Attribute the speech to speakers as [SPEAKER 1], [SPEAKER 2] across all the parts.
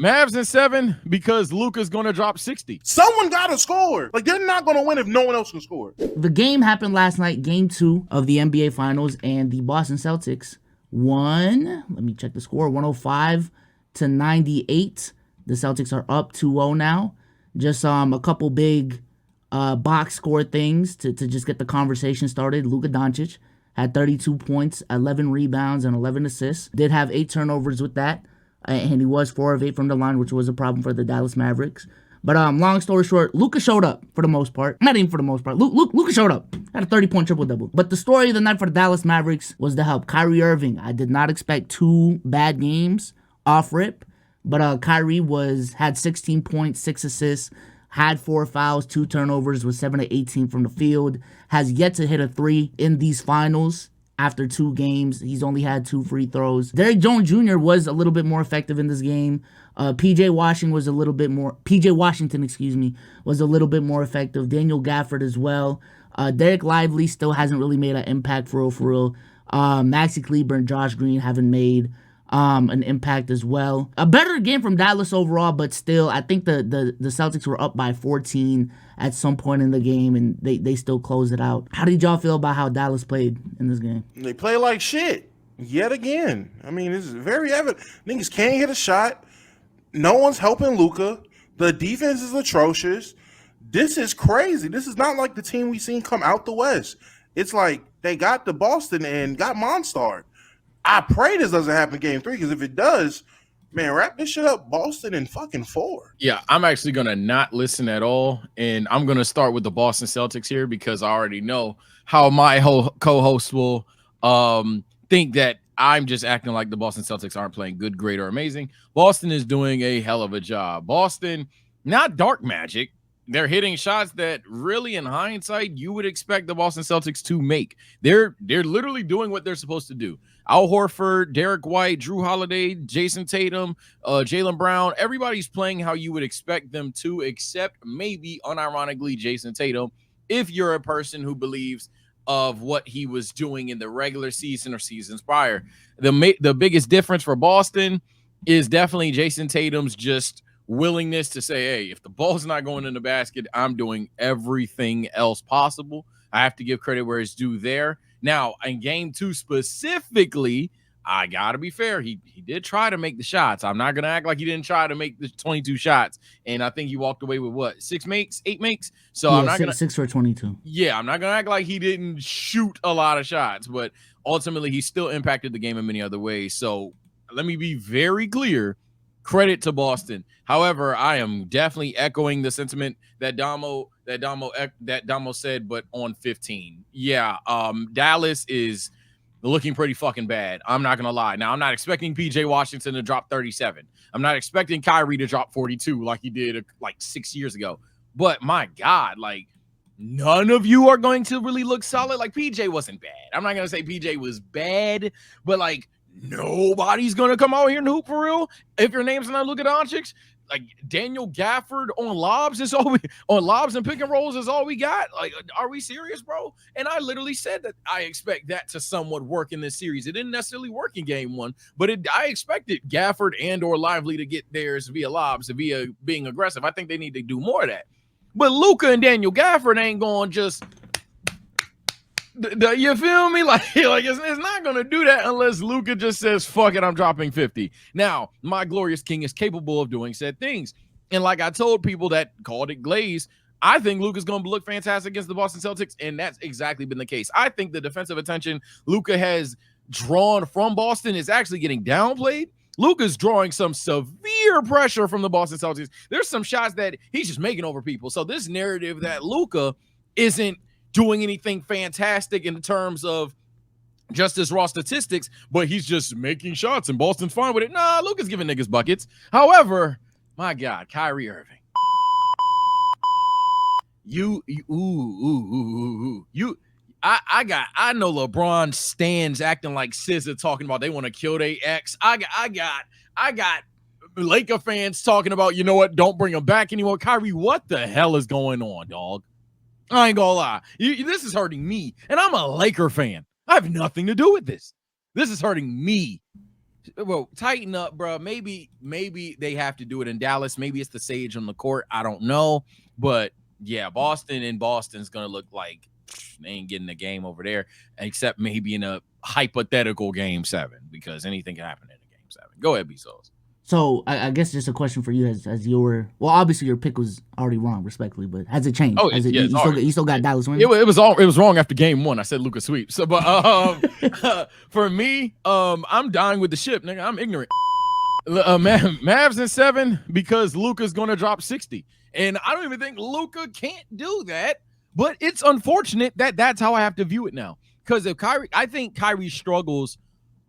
[SPEAKER 1] Mavs in 7 because Luka's going to drop 60.
[SPEAKER 2] Someone got to score. Like, they're not going to win if no one else can score.
[SPEAKER 3] The game happened last night, game 2 of the NBA Finals, and the Boston Celtics won. Let me check the score, 105-98. The Celtics are up 2-0 now. Just a couple big box score things to just get the conversation started. Luka Doncic had 32 points, 11 rebounds, and 11 assists. Did have 8 turnovers with that. And he was 4 of 8 from the line, which was a problem for the Dallas Mavericks. But long story short, Luka showed up for the most part. Not even for the most part. Luka showed up. Had a 30-point triple-double. But the story of the night for the Dallas Mavericks was the help. Kyrie Irving. I did not expect 2 bad games off rip. But Kyrie had 16 points, 6 assists, had 4 fouls, 2 turnovers, was 7 of 18 from the field. Has yet to hit a 3 in these finals. After 2 games, he's only had 2 free throws. Derrick Jones Jr. was a little bit more effective in this game. PJ Washington, was a little bit more effective. Daniel Gafford as well. Derek Lively still hasn't really made an impact for real. Maxi Kleber and Josh Green haven't made an impact as well. A better game from Dallas overall, but still, I think the Celtics were up by 14 at some point in the game, and they still closed it out. How did y'all feel about how Dallas played in this game?
[SPEAKER 2] They play like shit yet again. I mean, it's very evident. Niggas can't hit a shot. No one's helping Luka. The defense is atrocious. This is crazy. This is not like the team we seen come out the West. It's like they got to Boston and got Monstar. I pray this doesn't happen in game 3, because if it does, man, wrap this shit up Boston in fucking 4.
[SPEAKER 1] Yeah, I'm actually going to not listen at all, and I'm going to start with the Boston Celtics here because I already know how my co-host will think that I'm just acting like the Boston Celtics aren't playing good, great, or amazing. Boston is doing a hell of a job. Boston, not dark magic. They're hitting shots that really, in hindsight, you would expect the Boston Celtics to make. They're literally doing what they're supposed to do. Al Horford, Derek White, Drew Holiday, Jason Tatum, Jaylen Brown, everybody's playing how you would expect them to, except maybe, unironically, Jason Tatum, if you're a person who believes of what he was doing in the regular season or seasons prior. The biggest difference for Boston is definitely Jason Tatum's just willingness to say, hey, if the ball's not going in the basket, I'm doing everything else possible. I have to give credit where it's due there. Now, in game 2 specifically, I got to be fair. He did try to make the shots. I'm not going to act like he didn't try to make the 22 shots. And I think he walked away with what, 6 makes, 8 makes? So
[SPEAKER 3] yeah,
[SPEAKER 1] I'm not going to
[SPEAKER 3] 6 for 22.
[SPEAKER 1] Yeah, I'm not going to act like he didn't shoot a lot of shots, but ultimately he still impacted the game in many other ways. So let me be very clear. Credit to Boston. However, I am definitely echoing the sentiment that Damo said, but on 15. Yeah, Dallas is looking pretty fucking bad. I'm not gonna lie. Now, I'm not expecting PJ Washington to drop 37. I'm not expecting Kyrie to drop 42 like he did like 6 years ago. But my God, like, none of you are going to really look solid. Like, PJ wasn't bad. I'm not gonna say PJ was bad, but like, nobody's gonna come out here and hoop for real. If your name's not Luka Doncic, like Daniel Gafford on lobs and pick and rolls is all we got. Like, are we serious, bro? And I literally said that I expect that to somewhat work in this series. It didn't necessarily work in game 1, but I expected Gafford and or Lively to get theirs via lobs, via being aggressive. I think they need to do more of that. But Luka and Daniel Gafford ain't going just. You feel me? Like it's not going to do that unless Luka just says, fuck it, I'm dropping 50. Now, my glorious king is capable of doing said things. And like I told people that called it glaze, I think Luka's going to look fantastic against the Boston Celtics, and that's exactly been the case. I think the defensive attention Luka has drawn from Boston is actually getting downplayed. Luka's drawing some severe pressure from the Boston Celtics. There's some shots that he's just making over people. So this narrative that Luka isn't doing anything fantastic in terms of just his raw statistics, but he's just making shots and Boston's fine with it. Nah, Luka's giving niggas buckets. However, my God, Kyrie Irving. I know LeBron stands acting like SZA talking about they want to kill their ex. I got Laker fans talking about, you know what, don't bring him back anymore. Kyrie, what the hell is going on, dog? I ain't gonna lie. This is hurting me, and I'm a Laker fan. I have nothing to do with this. This is hurting me. Well, tighten up, bro. Maybe they have to do it in Dallas. Maybe it's the Sage on the court. I don't know, but yeah, Boston's gonna look like they ain't getting a game over there, except maybe in a hypothetical game 7, because anything can happen in a game 7. Go ahead, Bezos.
[SPEAKER 3] So I guess just a question for you as your obviously your pick was already wrong, respectfully, but has it changed?
[SPEAKER 1] Oh,
[SPEAKER 3] has it,
[SPEAKER 1] yeah,
[SPEAKER 3] you still got Dallas winning?
[SPEAKER 1] It was wrong after game 1. I said Luka sweep. So, but for me, I'm dying with the ship, nigga. I'm ignorant. Mavs in 7 because Luka's gonna drop 60, and I don't even think Luka can't do that. But it's unfortunate that that's how I have to view it now. Because if I think Kyrie's struggles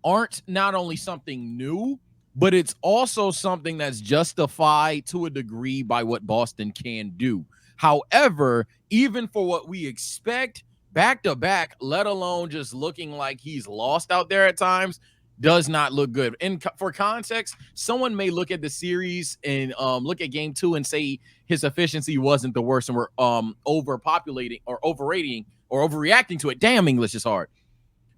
[SPEAKER 1] aren't not only something new, but it's also something that's justified to a degree by what Boston can do. However, even for what we expect back to back, let alone just looking like he's lost out there at times, does not look good. And for context, someone may look at the series and look at game 2 and say his efficiency wasn't the worst and we're overpopulating or overrating or overreacting to it. Damn, English is hard.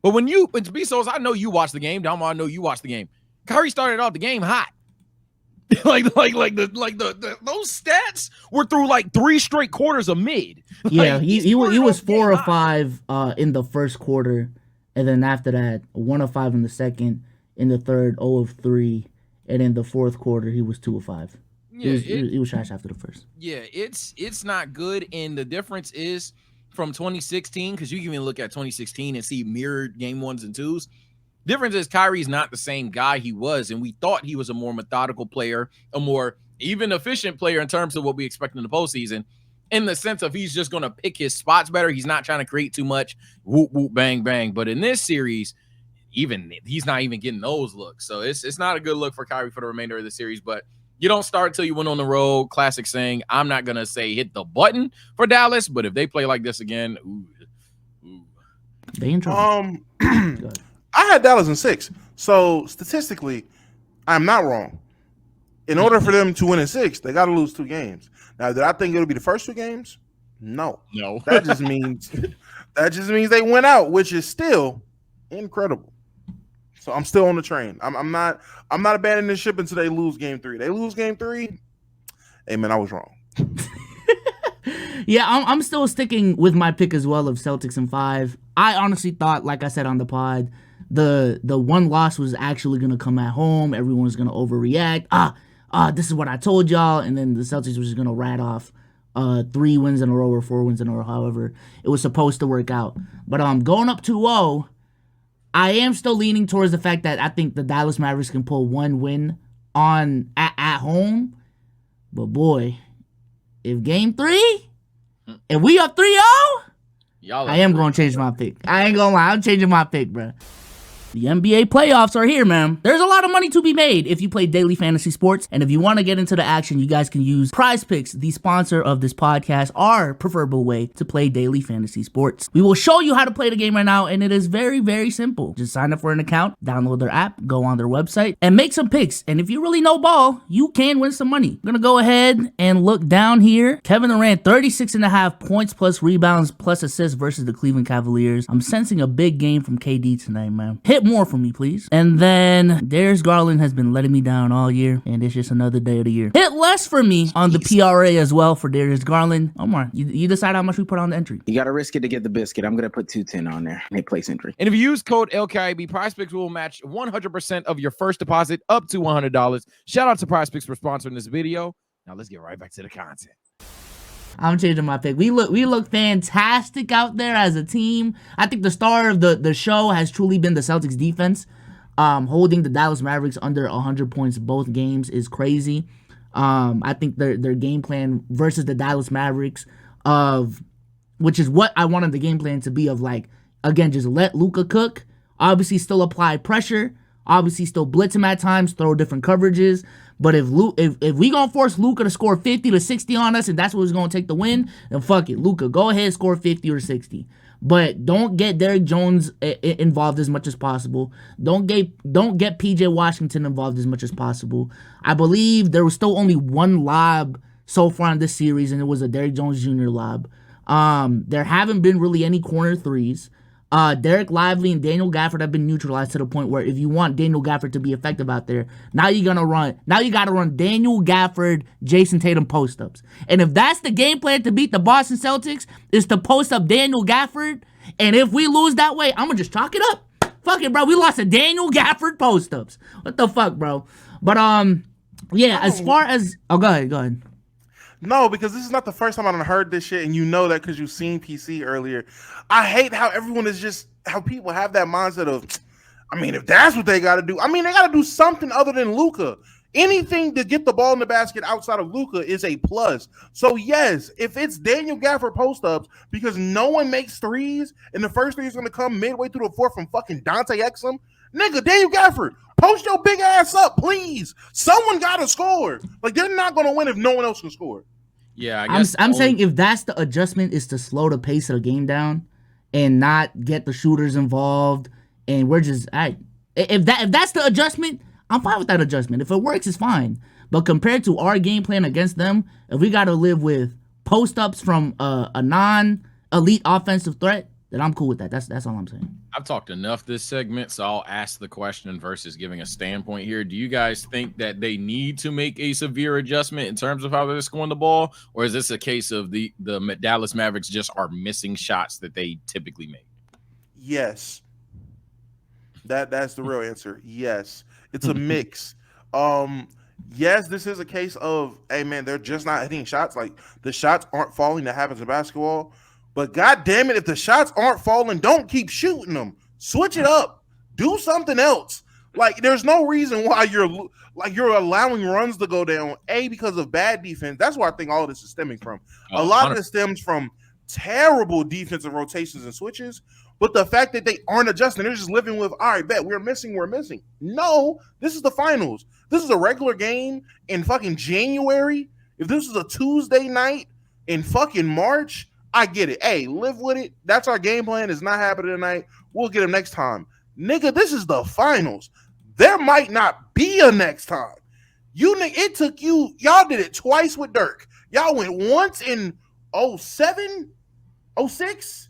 [SPEAKER 1] But it's Bezos, I know you watched the game. Damo, I know you watched the game. Kyrie started off the game hot. those stats were through like 3 straight quarters of mid.
[SPEAKER 3] Yeah, he was 4 of 5 in the first quarter, and then after that 1 of 5 in the second, in the third 0 of 3, and in the fourth quarter he was 2 of 5. Yeah, he was trash after the first.
[SPEAKER 1] Yeah, it's not good, and the difference is from 2016, because you can even look at 2016 and see mirrored game 1s and 2s. Difference is Kyrie's not the same guy he was, and we thought he was a more methodical player, a more even efficient player in terms of what we expect in the postseason, in the sense of he's just going to pick his spots better. He's not trying to create too much, whoop, whoop, bang, bang. But in this series, even he's not even getting those looks. So it's not a good look for Kyrie for the remainder of the series, but you don't start until you win on the road. Classic saying. I'm not going to say hit the button for Dallas, but if they play like this again,
[SPEAKER 3] they in trouble.
[SPEAKER 2] I had Dallas in 6. So statistically, I'm not wrong. In order for them to win in 6, they got to lose 2 games. Now, did I think it'll be the first 2 games? No. That just means they went out, which is still incredible. So I'm still on the train. I'm not abandoning the ship until they lose game 3. They lose game 3. Hey man, I was wrong.
[SPEAKER 3] Yeah, I'm still sticking with my pick as well of Celtics in 5. I honestly thought, like I said on the pod, the one loss was actually gonna come at home. Everyone was gonna overreact. This is what I told y'all, and then the Celtics was just gonna rat off 3 wins in a row or 4 wins in a row, however it was supposed to work out. But going up 2-0, I am still leaning towards the fact that I think the Dallas Mavericks can pull 1 win at home. But boy, if game 3, if we up 3-0, I am gonna change my pick. I ain't gonna lie, I'm changing my pick, bro. The NBA playoffs are here, man. There's a lot of money to be made if you play daily fantasy sports. And if you want to get into the action, you guys can use Prize Picks, the sponsor of this podcast, our preferable way to play daily fantasy sports. We will show you how to play the game right now, and it is very, very simple. Just sign up for an account, download their app, go on their website, and make some picks. And if you really know ball, you can win some money. I'm going to go ahead and look down here. Kevin Durant, 36.5 points plus rebounds plus assists versus the Cleveland Cavaliers. I'm sensing a big game from KD tonight, man. Hit more for me, please. And then Darius Garland has been letting me down all year, and it's just another day of the year. Hit less for me on the PRA as well for Darius Garland. Omar, you decide how much we put on the entry.
[SPEAKER 4] You got to risk it to get the biscuit. I'm going to put 210 on there. Make place entry.
[SPEAKER 1] And if you use code LKIB, PrizePicks will match 100% of your first deposit up to $100. Shout out to PrizePicks for sponsoring this video. Now let's get right back to the content.
[SPEAKER 3] I'm changing my pick. We look fantastic out there as a team. I think the star of the show has truly been the Celtics defense. Holding the Dallas Mavericks under 100 points both games is crazy. I think their game plan versus the Dallas Mavericks which is what I wanted the game plan to be of, like, again, just let Luka cook. Obviously still apply pressure. Obviously still blitz him at times, throw different coverages. But if we gonna force Luka to score 50 to 60 on us, and that's what was gonna take the win, then fuck it, Luka, go ahead, score 50 or 60. But don't get Derrick Jones involved as much as possible. Don't get PJ Washington involved as much as possible. I believe there was still only one lob so far in this series, and it was a Derrick Jones Jr. lob. There haven't been really any corner threes. Derek Lively and Daniel Gafford have been neutralized to the point where if you want Daniel Gafford to be effective out there, now you got to run Daniel Gafford, Jason Tatum post-ups. And if that's the game plan to beat the Boston Celtics, is to post up Daniel Gafford, and if we lose that way, I'm going to just chalk it up. Fuck it, bro. We lost to Daniel Gafford post-ups. What the fuck, bro? But, yeah, as far as... Oh, go ahead.
[SPEAKER 2] No, because this is not the first time I've heard this shit, and you know that because you've seen PC earlier. I hate how everyone is just how people have that mindset of, I mean, if that's what they got to do, I mean, they got to do something other than Luka. Anything to get the ball in the basket outside of Luka is a plus. So yes, if it's Daniel Gafford post ups because no one makes threes, and the first three is going to come midway through the fourth from fucking Dante Exum, nigga, Daniel Gafford, post your big ass up, please. Someone got to score. Like, they're not going to win if no one else can score.
[SPEAKER 1] Yeah, I guess
[SPEAKER 3] I'm saying if that's the adjustment, is to slow the pace of the game down and not get the shooters involved, and we're just if that's the adjustment, I'm fine with that adjustment. If it works, it's fine. But compared to our game plan against them, if we got to live with post ups from a non-elite offensive threat, then I'm cool with that. That's all I'm saying.
[SPEAKER 1] I've talked enough this segment, so I'll ask the question versus giving a standpoint here. Do you guys think that they need to make a severe adjustment in terms of how they're scoring the ball, or is this a case of the Dallas Mavericks just are missing shots that they typically make?
[SPEAKER 2] Yes. That's the real answer. Yes. It's a mix. Yes, this is a case of, hey man, they're just not hitting shots. Like, the shots aren't falling that happens in basketball. But god damn it, if the shots aren't falling, don't keep shooting them. Switch it up. Do something else. Like, there's no reason why you're allowing runs to go down, because of bad defense. That's where I think all of this is stemming from. A lot of it stems from terrible defensive rotations and switches, but the fact that they aren't adjusting, they're just living with, all right, bet, we're missing. No, this is the finals. This is a regular game in fucking January. If this is a Tuesday night in fucking March, I get it. Hey, live with it. That's our game plan. It's not happening tonight. We'll get him next time. Nigga, this is the finals. There might not be a next time. It took you, y'all did it twice with Dirk. Y'all went once in 07, 06,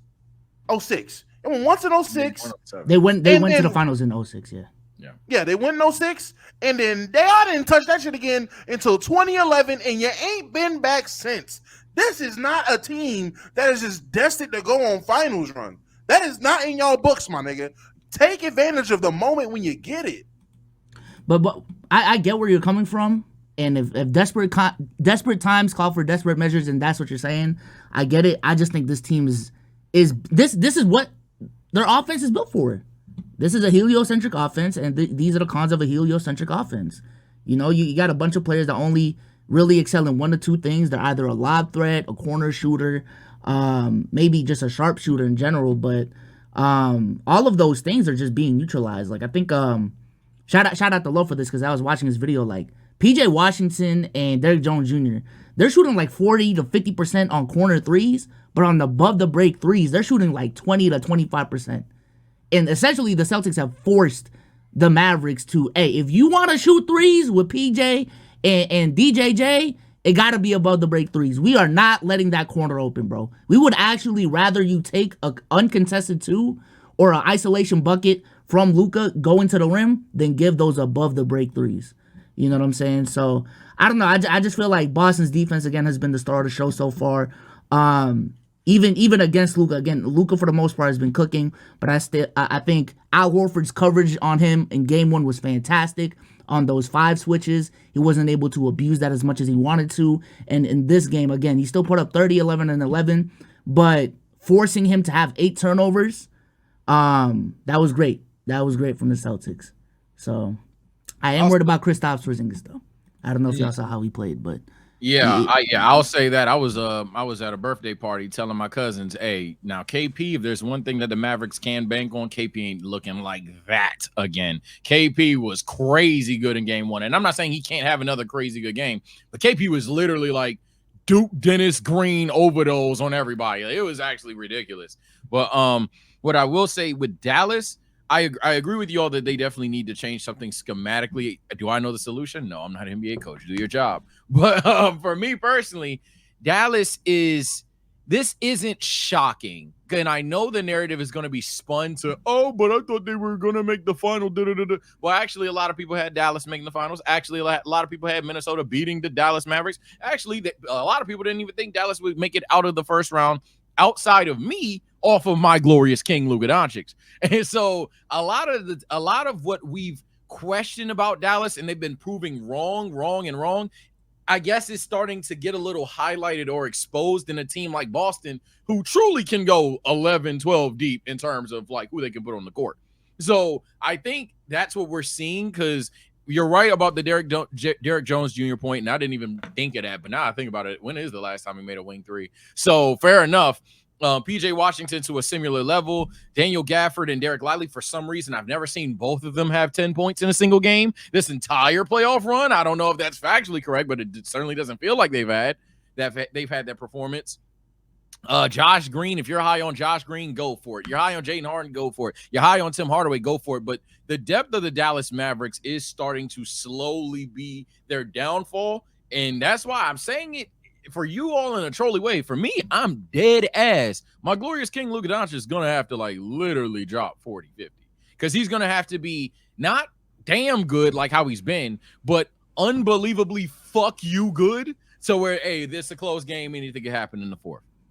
[SPEAKER 2] 06. It went once in 06.
[SPEAKER 3] They went to the finals in 06, yeah.
[SPEAKER 2] Yeah, they went in 06, and then y'all didn't touch that shit again until 2011, and you ain't been back since. This is not a team that is just destined to go on finals run. That is not in y'all books, my nigga. Take advantage of the moment when you get it.
[SPEAKER 3] But I get where you're coming from, and if desperate times call for desperate measures, and that's what you're saying, I get it. I just think this team is what their offense is built for. This is a heliocentric offense, and these are the cons of a heliocentric offense. You know, you got a bunch of players that only really excel in one or two things. They're either a lob threat, a corner shooter, maybe just a sharpshooter in general. But all of those things are just being neutralized. Like, I think shout out to Low for this, because I was watching his video. Like, PJ Washington and Derrick Jones Jr., they're shooting like 40 to 50% on corner threes, but on above the break threes, they're shooting like 20 to 25%. And essentially, the Celtics have forced the Mavericks to, hey, if you want to shoot threes with PJ and DJJ, it got to be above the break threes. We are not letting that corner open, bro. We would actually rather you take an uncontested two or an isolation bucket from Luka going to the rim than give those above the break threes. You know what I'm saying? So, I don't know. I just feel like Boston's defense, again, has been the star of the show so far. Even against Luka. Again, Luka, for the most part, has been cooking. But I think Al Horford's coverage on him in game one was fantastic. On those 5 switches, he wasn't able to abuse that as much as he wanted to. And in this game, again, he still put up 30, 11, and 11. But forcing him to have 8 turnovers, that was great. That was great from the Celtics. So, I am worried about Kristaps Porzingis, though. I don't know if y'all saw how he played, but
[SPEAKER 1] I'll say that I was at a birthday party telling my cousins, hey, now KP, if there's one thing that the Mavericks can bank on, KP ain't looking like that again. KP was crazy good in game 1, and I'm not saying he can't have another crazy good game, but KP was literally like Duke Dennis Green overdose on everybody. It was actually ridiculous. But what I will say with Dallas, I agree with you all that they definitely need to change something schematically. Do I know the solution? No, I'm not an NBA coach. Do your job. But for me personally, Dallas is this isn't shocking. And I know the narrative is going to be spun to, oh, but I thought they were going to make the final. Well, actually, a lot of people had Dallas making the finals. Actually, a lot of people had Minnesota beating the Dallas Mavericks. Actually, a lot of people didn't even think Dallas would make it out of the first round outside of me off of my glorious king, Luka Doncic. And so a lot of what we've questioned about Dallas, and they've been proving wrong, I guess is starting to get a little highlighted or exposed in a team like Boston, who truly can go 11, 12 deep in terms of like who they can put on the court. So I think that's what we're seeing, because you're right about the Derek Jones Jr. point, and I didn't even think of that, but now I think about it, when is the last time he made a wing three? So fair enough. PJ Washington to a similar level. Daniel Gafford and Derek Lively, for some reason, I've never seen both of them have 10 points in a single game this entire playoff run. I don't know if that's factually correct, but it certainly doesn't feel like they've had that performance. Josh Green, if you're high on Josh Green, go for it. You're high on Jaden Harden, go for it. You're high on Tim Hardaway, go for it. But the depth of the Dallas Mavericks is starting to slowly be their downfall, and that's why I'm saying it for you all in a trolley way. For me, I'm dead ass. My glorious king, Luka Doncic, is going to have to like literally drop 40, 50, because he's going to have to be not damn good like how he's been, but unbelievably fuck you good. So where, hey, this is a close game. Anything could happen in the fourth.